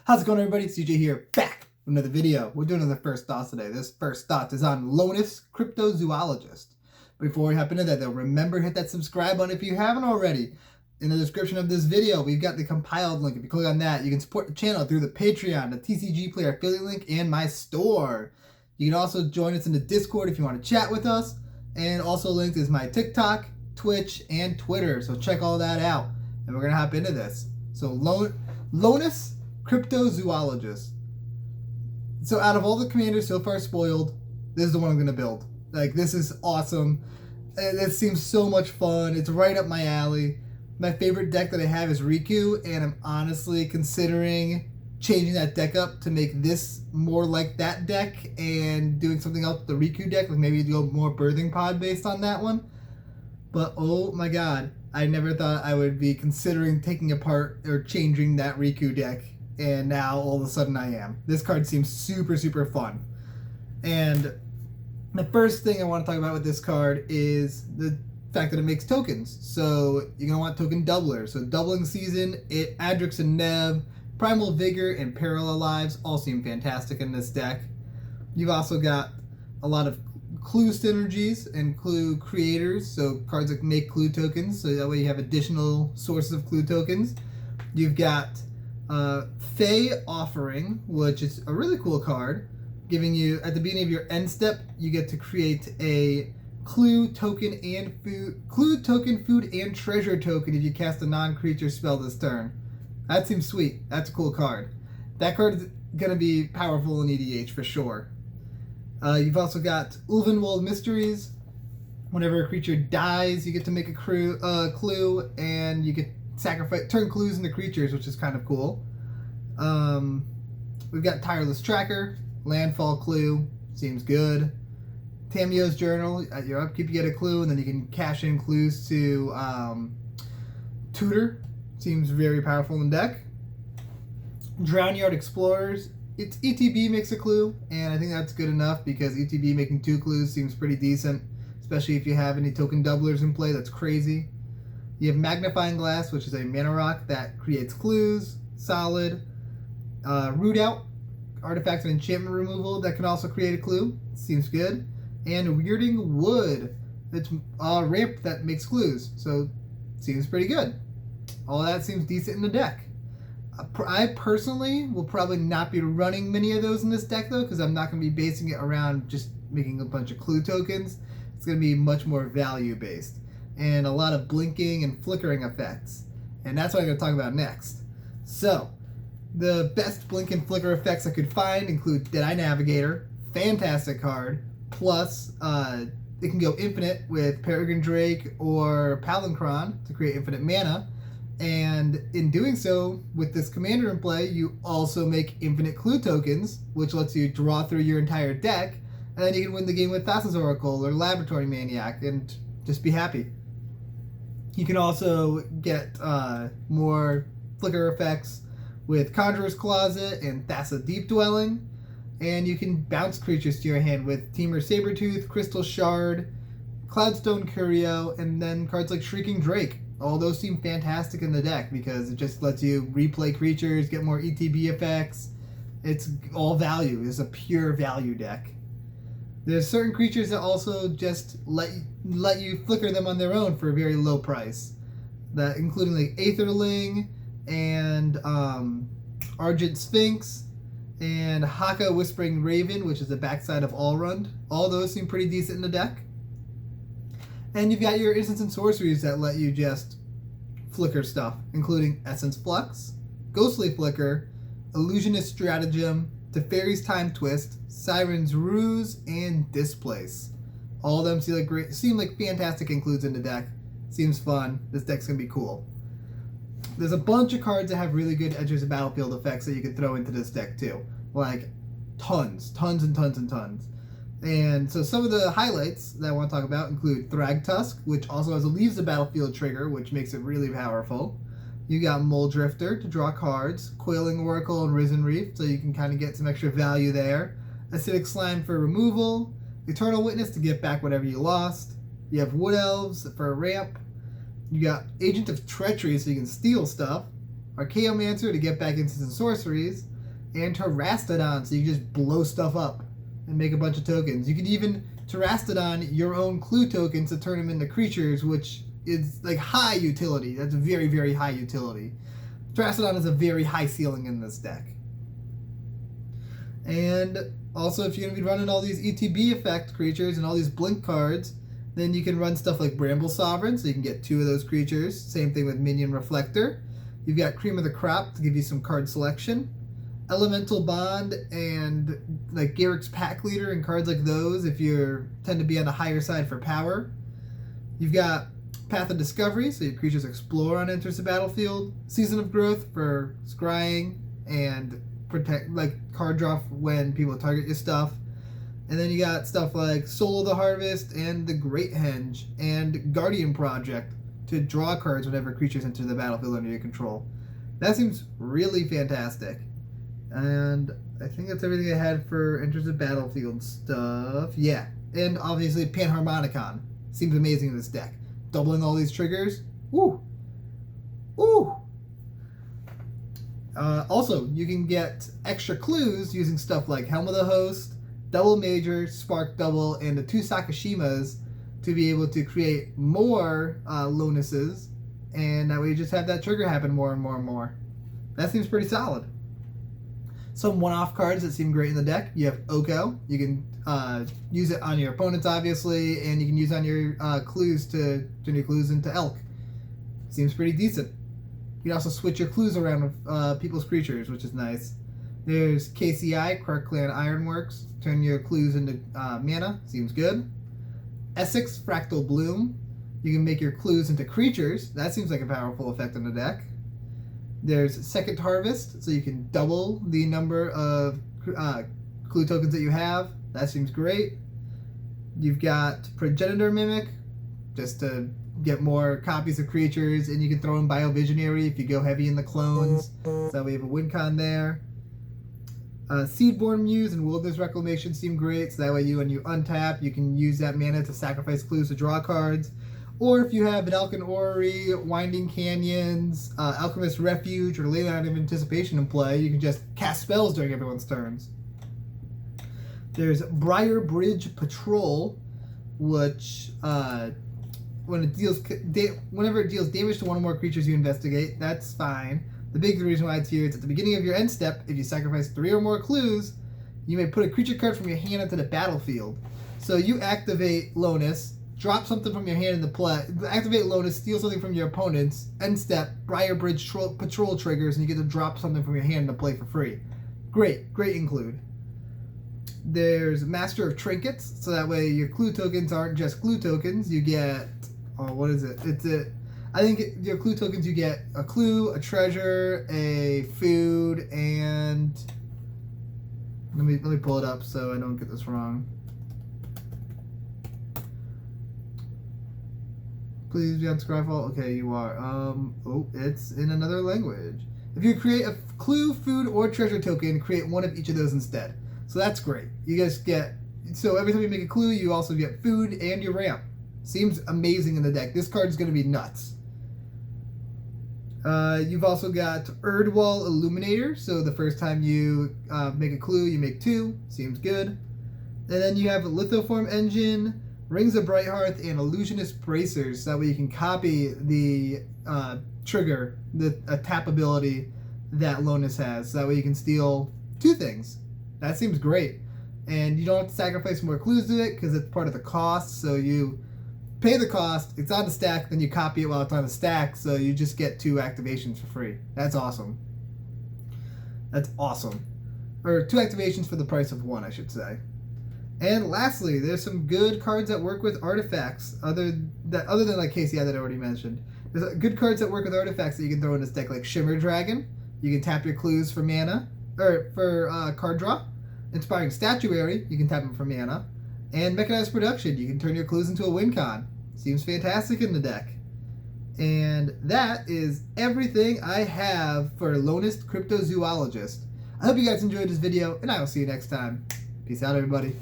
How's it going, everybody? It's CJ here, back with another video. We're doing another first thoughts today. This first thought is on Lonis, Cryptozoologist. Before we hop into that, though, remember hit that subscribe button if you haven't already. In the description of this video, we've got the compiled link. If you click on that, you can support the channel through the Patreon, the TCG Player affiliate link, and my store. You can also join us in the Discord if you want to chat with us. And also linked is my TikTok, Twitch, and Twitter. So check all that out. And we're going to hop into this. So Lonis, Cryptozoologist. So out of all the commanders so far spoiled, this is the one I'm going to build. Like, this is awesome. It seems so much fun. It's right up my alley. My favorite deck that I have is Riku, and I'm honestly considering changing that deck up to make this more like that deck and doing something else with the Riku deck, like maybe go more Birthing Pod based on that one. But oh my god, I never thought I would be considering taking apart or changing that Riku deck, and now all of a sudden I am. This card seems super, super fun. And the first thing I want to talk about with this card is the fact that it makes tokens. So you're going to want token doubler. So doubling season, Adrix and Nev, Primal Vigor, and Parallel Lives all seem fantastic in this deck. You've also got a lot of clue synergies and clue creators, so cards that make clue tokens, so that way you have additional sources of clue tokens. You've got Fey Offering, which is a really cool card, giving you, at the beginning of your end step, you get to create a clue token, food, and treasure token if you cast a non-creature spell this turn. That seems sweet. That's a cool card. That card is going to be powerful in EDH for sure. You've also got Ulvenwald Mysteries. Whenever a creature dies, you get to make a clue, and you get turn clues into creatures, which is kind of cool. We've got Tireless Tracker, Landfall Clue, seems good. Tamio's Journal, at your upkeep you get a clue, and then you can cash in clues to Tutor, seems very powerful in the deck. Drownyard Explorers, it's ETB makes a clue, and I think that's good enough because ETB making 2 clues seems pretty decent, especially if you have any token doublers in play. That's crazy. You have Magnifying Glass, which is a mana rock that creates clues, solid. Root Out, artifact and enchantment removal that can also create a clue, seems good. And Weirding Wood, it's a ramp that makes clues, so seems pretty good. All that seems decent in the deck. I personally will probably not be running many of those in this deck, though, because I'm not going to be basing it around just making a bunch of clue tokens. It's going to be much more value-based, and a lot of blinking and flickering effects. And that's what I'm going to talk about next. So, the best blink and flicker effects I could find include Deadeye Navigator, fantastic card, plus it can go infinite with Peregrine Drake or Palinchron to create infinite mana. And in doing so, with this commander in play, you also make infinite clue tokens, which lets you draw through your entire deck, and then you can win the game with Thassa's Oracle or Laboratory Maniac and just be happy. You can also get more flicker effects with Conjurer's Closet and Thassa Deep Dwelling, and you can bounce creatures to your hand with Temur Sabertooth, Crystal Shard, Cloudstone Curio, and then cards like Shrieking Drake. All those seem fantastic in the deck because it just lets you replay creatures, get more ETB effects. It's all value. It's a pure value deck. There's certain creatures that also just let you flicker them on their own for a very low price. That including like Aetherling and Argent Sphinx and Haka Whispering Raven, which is the backside of Allrund. All those seem pretty decent in the deck. And you've got your instants and sorceries that let you just flicker stuff, including Essence Flux, Ghostly Flicker, Illusionist Stratagem, Teferi's Time Twist, Siren's Ruse, and Displace. All of them seem like fantastic includes in the deck. Seems fun. This deck's going to be cool. There's a bunch of cards that have really good Edges of Battlefield effects that you could throw into this deck too. Like tons. And so some of the highlights that I want to talk about include Thragtusk, which also has a Leaves the Battlefield trigger, which makes it really powerful. You got Mole Drifter to draw cards, Coiling Oracle and Risen Reef, so you can kind of get some extra value there. Acidic Slime for removal, Eternal Witness to get back whatever you lost. You have Wood Elves for a ramp. You got Agent of Treachery so you can steal stuff. Archaeomancer to get back instants and sorceries. and Terastodon, so you can just blow stuff up and make a bunch of tokens. You can even Terastodon your own clue tokens to turn them into creatures, which is like high utility. That's very, very high utility. Terastodon has a very high ceiling in this deck. And also, if you're going to be running all these ETB effect creatures and all these blink cards, then you can run stuff like Bramble Sovereign, so you can get 2 of those creatures. Same thing with Minion Reflector. You've got Cream of the Crop to give you some card selection. Elemental Bond and like Garrick's Pack Leader and cards like those if you tend to be on the higher side for power. You've got Path of Discovery, so your creatures explore on enters the battlefield. Season of Growth for scrying and protect, like card draw when people target your stuff. And then you got stuff like Soul of the Harvest and the Great Henge and Guardian Project to draw cards whenever creatures enter the battlefield under your control. That seems really fantastic. And I think that's everything I had for enters the battlefield stuff. Yeah, and obviously Panharmonicon seems amazing in this deck. Doubling all these triggers. Woo! Woo! Also, you can get extra clues using stuff like Helm of the Host, Double Major, Spark Double, and the 2 Sakashimas to be able to create more Lonises, and that way you just have that trigger happen more and more and more. That seems pretty solid. Some one-off cards that seem great in the deck. You have Oko. You can use it on your opponents, obviously, and you can use it on your clues to turn your clues into Elk. Seems pretty decent. You can also switch your clues around with people's creatures, which is nice. There's KCI, Krark Clan Ironworks. Turn your clues into mana. Seems good. Essex, Fractal Bloom. You can make your clues into creatures. That seems like a powerful effect on the deck. There's Second Harvest, so you can double the number of clue tokens that you have. That seems great. You've got Progenitor Mimic, just to get more copies of creatures, and you can throw in Biovisionary if you go heavy in the clones. So we have a win con there. Seedborn Muse and Wilderness Reclamation seem great, so that way when you untap, you can use that mana to sacrifice clues to draw cards. Or if you have an Elkin Orrery, Winding Canyons, Alchemist Refuge, or Leyline of Anticipation in play, you can just cast spells during everyone's turns. There's Briar Bridge Patrol, which whenever it deals damage to one or more creatures you investigate, that's fine. The big reason why it's here is at the beginning of your end step, if you sacrifice 3 or more clues, you may put a creature card from your hand into the battlefield. So you activate Lonis, drop something from your hand into play, activate Lonis, steal something from your opponent's end step, Briar Bridge Patrol triggers, and you get to drop something from your hand into play for free. Great include. There's Master of Trinkets, so that way your clue tokens aren't just clue tokens. You get, what is it? I think your clue tokens, you get a clue, a treasure, a food, and let me pull it up so I don't get this wrong. Please be on Scryfall. Okay, you are. It's in another language. If you create a clue, food, or treasure token, create one of each of those instead. So that's great. You guys get, so every time you make a clue, you also get food and your ramp. Seems amazing in the deck. This card is going to be nuts. You've also got Erdwall Illuminator, so the first time you make a clue, you make 2. Seems good. And then you have a Lithoform Engine, Rings of Brighthearth, and Illusionist Bracers, so that way you can copy the trigger, a tap ability that Lonis has, so that way you can steal 2 things. That seems great. And you don't have to sacrifice more clues to it, because it's part of the cost, so you pay the cost, it's on the stack, then you copy it while it's on the stack, so you just get 2 activations for free. That's awesome. That's awesome. Or 2 activations for the price of 1, I should say. And lastly, there's some good cards that work with artifacts, other than like KCI that I already mentioned. There's good cards that work with artifacts that you can throw in this deck, like Shimmer Dragon. You can tap your clues for mana, or for card draw. Inspiring Statuary, you can tap them for mana. And Mechanized Production, you can turn your clues into a win con. Seems fantastic in the deck. And that is everything I have for Lonis Cryptozoologist. I hope you guys enjoyed this video, and I will see you next time. Peace out, everybody.